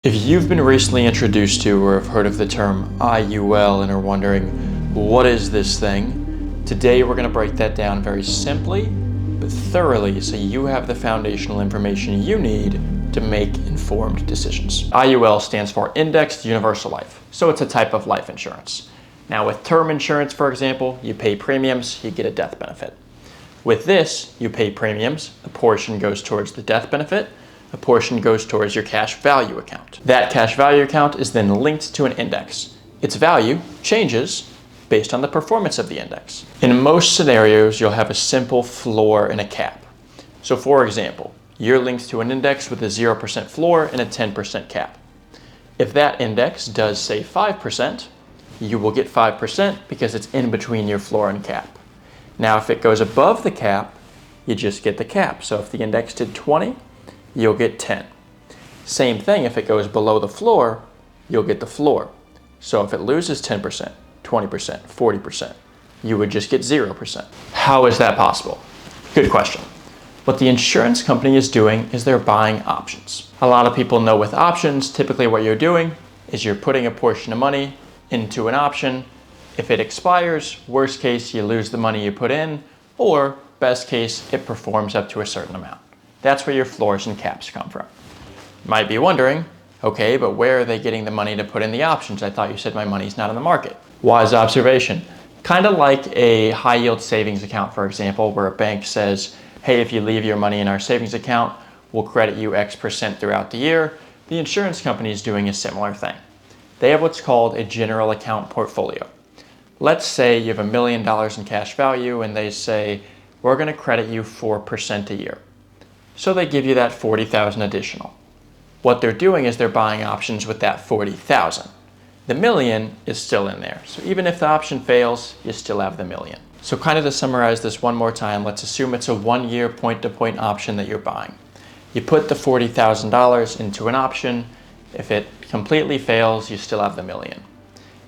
If you've been recently introduced to or have heard of the term IUL and are wondering, what is this thing? Today we're going to break that down very simply, but thoroughly so you have the foundational information you need to make informed decisions. IUL stands for Indexed Universal Life, so it's a type of life insurance. Now with term insurance, for example, you pay premiums, you get a death benefit. With this, you pay premiums, a portion goes towards the death benefit, a portion goes towards your cash value account. That cash value account is then linked to an index. Its value changes based on the performance of the index. In most scenarios, you'll have a simple floor and a cap. So for example, you're linked to an index with a 0% floor and a 10% cap. If that index does say 5%, you will get 5% because it's in between your floor and cap. Now if it goes above the cap, you just get the cap. So if the index did 20, you'll get 10. Same thing if it goes below the floor, you'll get the floor. So if it loses 10%, 20%, 40%, you would just get 0%. How is that possible? Good question. What the insurance company is doing is they're buying options. A lot of people know with options, typically what you're doing is you're putting a portion of money into an option. If it expires, worst case, you lose the money you put in, or best case, it performs up to a certain amount. That's where your floors and caps come from. You might be wondering, okay, but where are they getting the money to put in the options? I thought you said my money's not in the market. Wise observation. Kind of like a high yield savings account, for example, where a bank says, hey, if you leave your money in our savings account, we'll credit you X% throughout the year. The insurance company is doing a similar thing. They have what's called a general account portfolio. Let's say you have $1 million in cash value and they say, we're gonna credit you 4% a year. So they give you that $40,000 additional. What they're doing is they're buying options with that $40,000. The million is still in there. So even if the option fails, you still have the million. So kind of to summarize this one more time, let's assume it's a 1-year point-to-point option that you're buying. You put the $40,000 into an option. If it completely fails, you still have the million.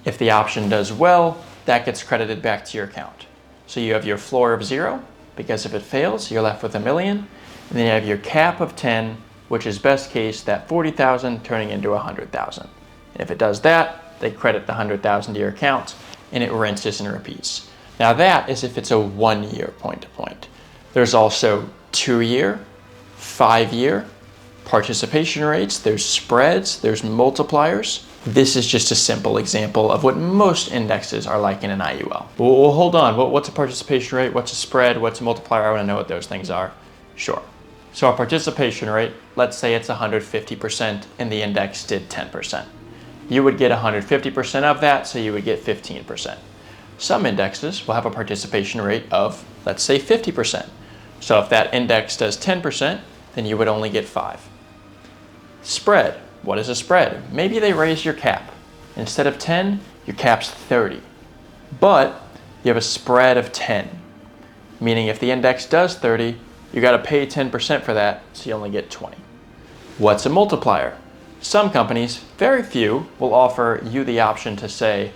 If the option does well, that gets credited back to your account. So you have your floor of 0, because if it fails, you're left with $1 million. And then you have your cap of 10, which is best case, that 40,000 turning into 100,000. And if it does that, they credit the 100,000 to your account and it rinses and repeats. Now that is if it's a 1-year point-to-point. There's also 2-year, 5-year, participation rates, there's spreads, there's multipliers. This is just a simple example of what most indexes are like in an IUL. Well, hold on, what's a participation rate? What's a spread? What's a multiplier? I wanna know what those things are. Sure. So our participation rate, let's say it's 150% and the index did 10%. You would get 150% of that, so you would get 15%. Some indexes will have a participation rate of, let's say 50%. So if that index does 10%, then you would only get 5. Spread, what is a spread? Maybe they raise your cap. Instead of 10, your cap's 30. But you have a spread of 10, meaning if the index does 30, you got to pay 10% for that, so you only get 20. What's a multiplier? Some companies, very few, will offer you the option to say,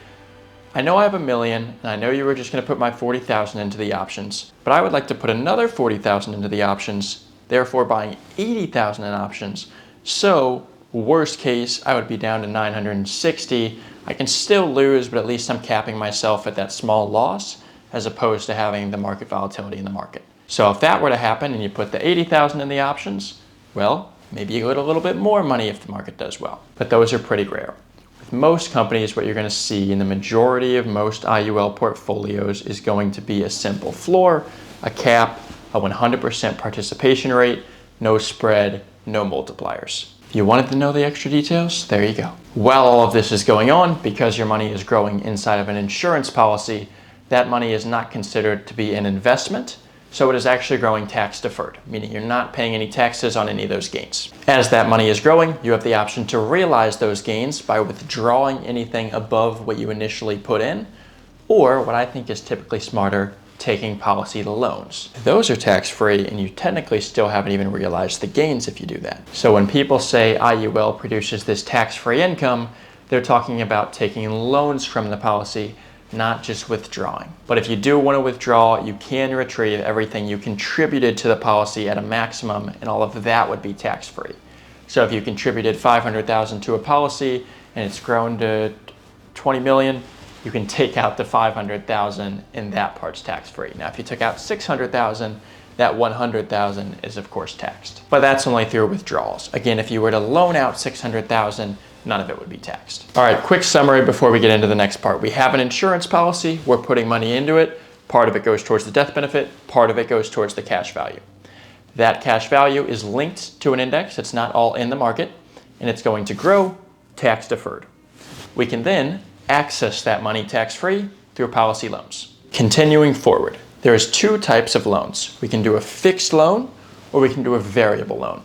I know I have $1 million, and I know you were just going to put my 40,000 into the options, but I would like to put another 40,000 into the options, therefore buying 80,000 in options. So worst case, I would be down to 960. I can still lose, but at least I'm capping myself at that small loss, as opposed to having the market volatility in the market. So if that were to happen and you put the 80,000 in the options, well, maybe you get a little bit more money if the market does well. But those are pretty rare. With most companies, what you're going to see in the majority of most IUL portfolios is going to be a simple floor, a cap, a 100% participation rate, no spread, no multipliers. If you wanted to know the extra details, there you go. While all of this is going on, because your money is growing inside of an insurance policy, that money is not considered to be an investment. So it is actually growing tax deferred, meaning you're not paying any taxes on any of those gains. As that money is growing, you have the option to realize those gains by withdrawing anything above what you initially put in, or what I think is typically smarter, taking policy loans. Those are tax-free and you technically still haven't even realized the gains if you do that. So when people say IUL produces this tax-free income, they're talking about taking loans from the policy, not just withdrawing. But if you do want to withdraw, you can retrieve everything you contributed to the policy at a maximum, and all of that would be tax-free. So if you contributed 500,000 to a policy and it's grown to 20 million, you can take out the 500,000 and that part's tax-free. Now, if you took out 600,000, that 100,000 is of course taxed. But that's only through withdrawals. Again, if you were to loan out 600,000, none of it would be taxed. All right, quick summary before we get into the next part. We have an insurance policy, we're putting money into it. Part of it goes towards the death benefit, part of it goes towards the cash value. That cash value is linked to an index, it's not all in the market, and it's going to grow tax deferred. We can then access that money tax-free through policy loans. Continuing forward, there's two types of loans. We can do a fixed loan or we can do a variable loan.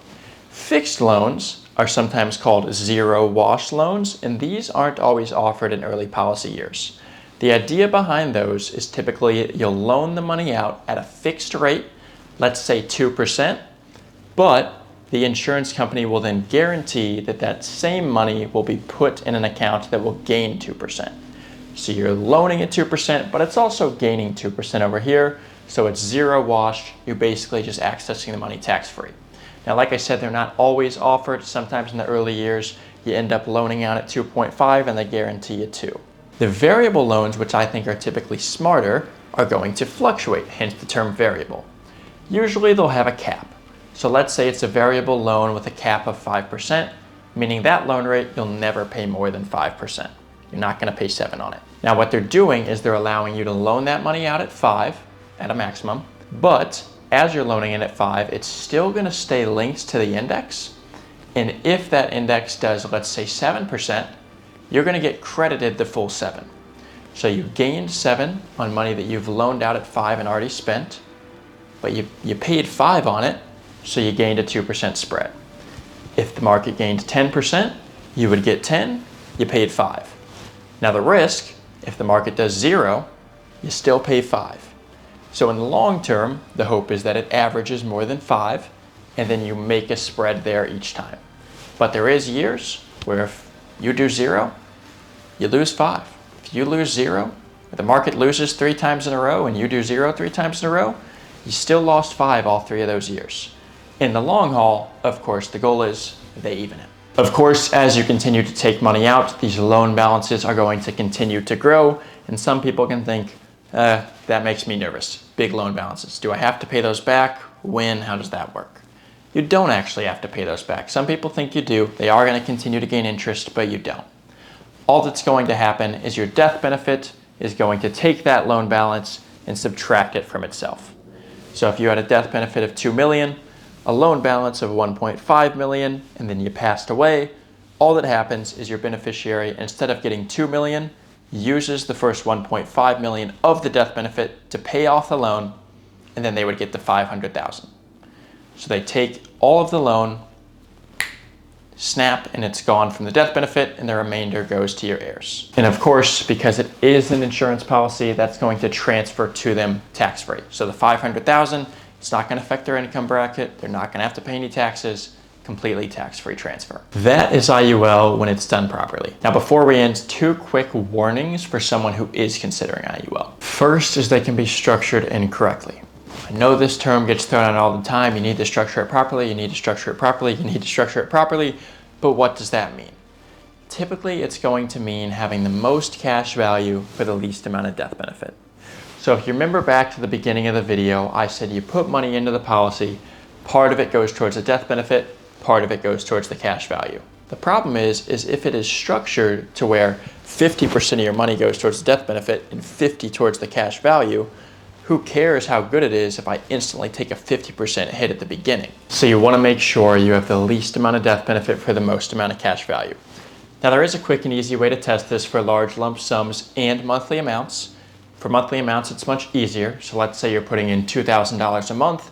Fixed loans are sometimes called zero wash loans, and these aren't always offered in early policy years. The idea behind those is typically you'll loan the money out at a fixed rate, let's say 2%, but the insurance company will then guarantee that that same money will be put in an account that will gain 2%. So you're loaning at 2%, but it's also gaining 2% over here. So it's zero wash. You're basically just accessing the money tax-free. Now, like I said, they're not always offered. Sometimes in the early years, you end up loaning out at 2.5 and they guarantee you 2. The variable loans, which I think are typically smarter, are going to fluctuate, hence the term variable. Usually they'll have a cap. So let's say it's a variable loan with a cap of 5%, meaning that loan rate, you'll never pay more than 5%. You're not going to pay 7 on it. Now what they're doing is they're allowing you to loan that money out at 5 at a maximum, but as you're loaning it at 5, it's still going to stay linked to the index. And if that index does, let's say 7%, you're going to get credited the full 7. So you gained 7 on money that you've loaned out at 5 and already spent, but you paid 5 on it, so you gained a 2% spread. If the market gained 10%, you would get 10, you paid 5. Now the risk, if the market does 0, you still pay 5. So in the long term, the hope is that it averages more than 5, and then you make a spread there each time. But there is years where if you do 0, you lose 5. If you lose 0, if the market loses 3 times in a row and you do 0 3 times in a row, you still lost 5 all 3 of those years. In the long haul, of course, the goal is they even it. Of course, as you continue to take money out, these loan balances are going to continue to grow, and some people can think, that makes me nervous. Big loan balances. Do I have to pay those back? When? How does that work? You don't actually have to pay those back. Some people think you do. They are going to continue to gain interest, but you don't. All that's going to happen is your death benefit is going to take that loan balance and subtract it from itself. So if you had a death benefit of 2 million, a loan balance of 1.5 million, and then you passed away, all that happens is your beneficiary, instead of getting 2 million, uses the first 1.5 million of the death benefit to pay off the loan, and then they would get the 500,000. So they take all of the loan, snap, and it's gone from the death benefit, and the remainder goes to your heirs. And of course, because it is an insurance policy, that's going to transfer to them tax-free. So the 500,000, it's not going to affect their income bracket. They're not going to have to pay any taxes. Completely tax-free transfer. That is IUL when it's done properly. Now, before we end, 2 quick warnings for someone who is considering IUL. First is they can be structured incorrectly. I know this term gets thrown out all the time. You need to structure it properly. You need to structure it properly. You need to structure it properly. But what does that mean? Typically, it's going to mean having the most cash value for the least amount of death benefit. So if you remember back to the beginning of the video, I said you put money into the policy, part of it goes towards the death benefit, part of it goes towards the cash value. The problem is if it is structured to where 50% of your money goes towards the death benefit and 50 towards the cash value, who cares how good it is if I instantly take a 50% hit at the beginning? So you want to make sure you have the least amount of death benefit for the most amount of cash value. Now there is a quick and easy way to test this for large lump sums and monthly amounts. For monthly amounts, it's much easier. So let's say you're putting in $2,000 a month.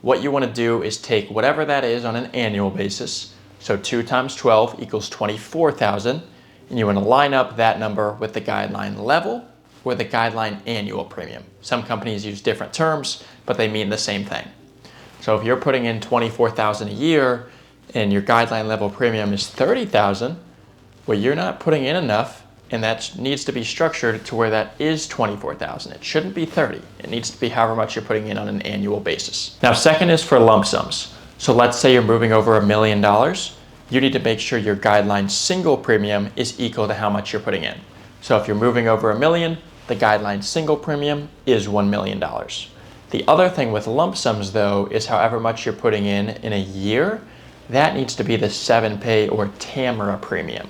What you want to do is take whatever that is on an annual basis. So 2 times 12 equals 24,000. And you want to line up that number with the guideline level or the guideline annual premium. Some companies use different terms, but they mean the same thing. So if you're putting in 24,000 a year and your guideline level premium is 30,000, well, you're not putting in enough, and that needs to be structured to where that is 24,000. It shouldn't be 30. It needs to be however much you're putting in on an annual basis. Now, second is for lump sums. So let's say you're moving over $1 million. you need to make sure your guideline single premium is equal to how much you're putting in. So if you're moving over $1 million, the guideline single premium is $1 million. The other thing with lump sums though is however much you're putting in a year, that needs to be the 7-pay or TAMRA premium.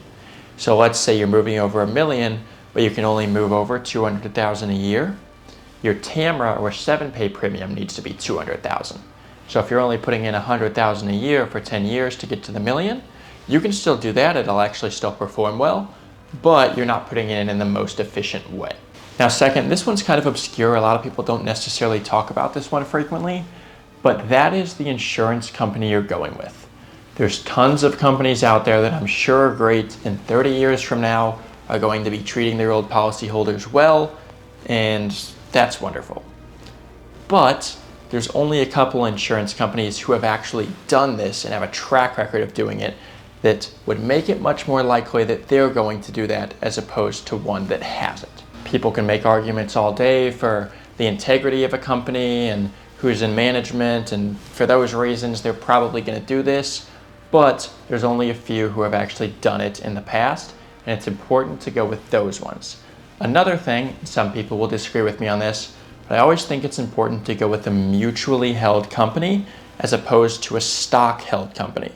So let's say you're moving over $1 million, but you can only move over $200,000 a year. Your TAMRA or 7-pay premium needs to be $200,000. So if you're only putting in $100,000 a year for 10 years to get to the million, you can still do that. It'll actually still perform well, but you're not putting it in the most efficient way. Now second, this one's kind of obscure. A lot of people don't necessarily talk about this one frequently, but that is the insurance company you're going with. There's tons of companies out there that I'm sure are great and 30 years from now are going to be treating their old policyholders well, and that's wonderful. But there's only a couple insurance companies who have actually done this and have a track record of doing it that would make it much more likely that they're going to do that as opposed to one that hasn't. People can make arguments all day for the integrity of a company and who's in management, and for those reasons they're probably going to do this, but there's only a few who have actually done it in the past, and it's important to go with those ones. Another thing, some people will disagree with me on this, but I always think it's important to go with a mutually held company as opposed to a stock held company.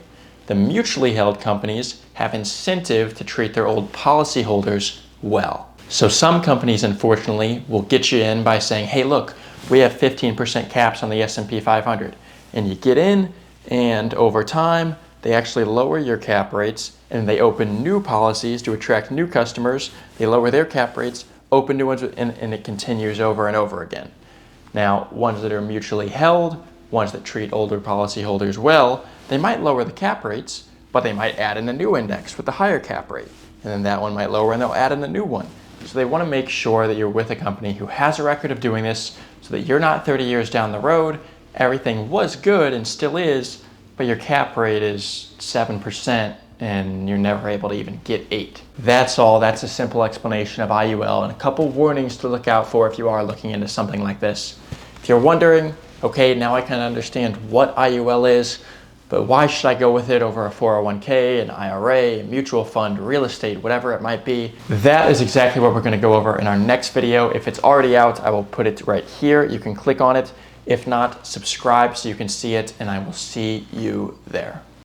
The mutually held companies have incentive to treat their old policyholders well. So some companies, unfortunately, will get you in by saying, hey, look, we have 15% caps on the S&P 500. And you get in, and over time, they actually lower your cap rates, and they open new policies to attract new customers. They lower their cap rates, open new ones, and it continues over and over again. Now, ones that are mutually held, ones that treat older policyholders well, they might lower the cap rates, but they might add in a new index with a higher cap rate. And then that one might lower, and they'll add in a new one. So they want to make sure that you're with a company who has a record of doing this so that you're not 30 years down the road, everything was good and still is, but your cap rate is 7% and you're never able to even get 8. That's all. That's a simple explanation of IUL and a couple warnings to look out for if you are looking into something like this. If you're wondering, okay, now I kind of understand what IUL is, but why should I go with it over a 401k, an IRA, a mutual fund, real estate, whatever it might be? That is exactly what we're going to go over in our next video. If it's already out, I will put it right here. You can click on it. If not, subscribe so you can see it, and I will see you there.